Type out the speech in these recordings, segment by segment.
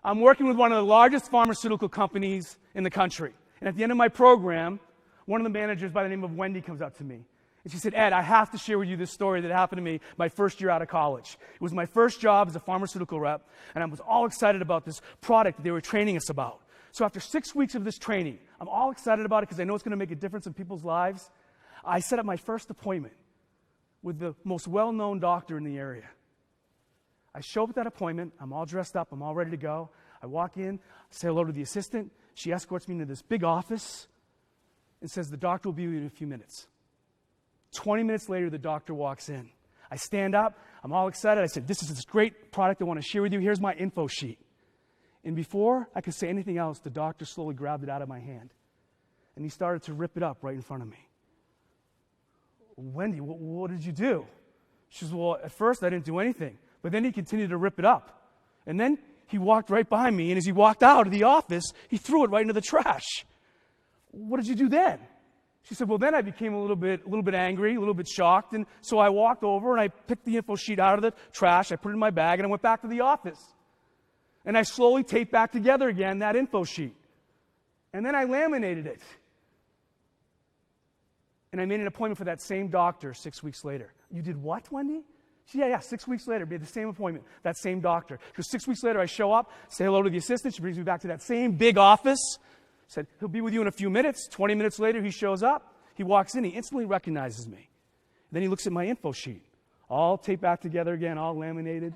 I'm working with one of the largest pharmaceutical companies in the country. And at the end of my program, one of the managers by the name of Wendy comes up to me. And she said, Ed, I have to share with you this story that happened to me my first year out of college. It was my first job as a pharmaceutical rep, and I was all excited about this product that they were training us about. So after 6 weeks of this training, I'm all excited about it because I know it's going to make a difference in people's lives. I set up my first appointment with the most well-known doctor in the area. I show up at that appointment. I'm all dressed up. I'm all ready to go. I walk in, say hello to the assistant. She escorts me into this big office and says, the doctor will be with you in a few minutes. 20 minutes later, the doctor walks in. I stand up. I'm all excited. I said, this is this great product I want to share with you. Here's my info sheet. And before I could say anything else, the doctor slowly grabbed it out of my hand. And he started to rip it up right in front of me. Wendy, what did you do? She says, well, at first I didn't do anything. But then he continued to rip it up. And then he walked right by me, and as he walked out of the office, he threw it right into the trash. What did you do then? She said, well, then I became a little bit angry, a little bit shocked, and so I walked over and I picked the info sheet out of the trash, I put it in my bag, and I went back to the office. And I slowly taped back together again that info sheet. And then I laminated it. And I made an appointment for that same doctor 6 weeks later. You did what, Wendy? She said, yeah, 6 weeks later, made the same appointment, that same doctor. Because 6 weeks later, I show up, say hello to the assistant. She brings me back to that same big office. Said, he'll be with you in a few minutes. 20 minutes later, he shows up. He walks in. He instantly recognizes me. Then he looks at my info sheet, all taped back together again, all laminated.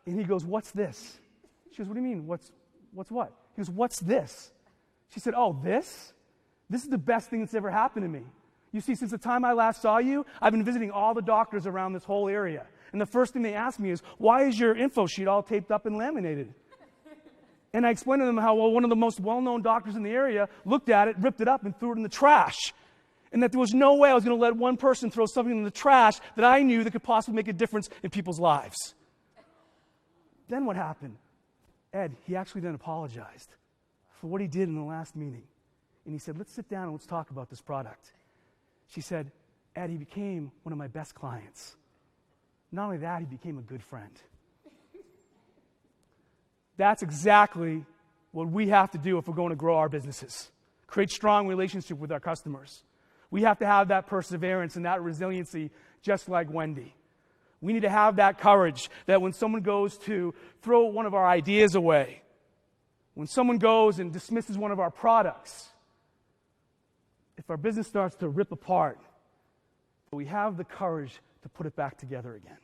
And he goes, what's this? She goes, what do you mean, what's what? He goes, what's this? She said, oh, this? This is the best thing that's ever happened to me. You see, since the time I last saw you, I've been visiting all the doctors around this whole area. And the first thing they ask me is, why is your info sheet all taped up and laminated? And I explained to them how one of the most well-known doctors in the area looked at it, ripped it up, and threw it in the trash. And that there was no way I was going to let one person throw something in the trash that I knew that could possibly make a difference in people's lives. Then what happened? Ed, he actually then apologized for what he did in the last meeting. And he said, let's sit down and let's talk about this product. She said, Ed, he became one of my best clients. Not only that, he became a good friend. That's exactly what we have to do if we're going to grow our businesses. Create strong relationship with our customers. We have to have that perseverance and that resiliency just like Wendy. We need to have that courage that when someone goes to throw one of our ideas away, when someone goes and dismisses one of our products, if our business starts to rip apart, we have the courage to put it back together again.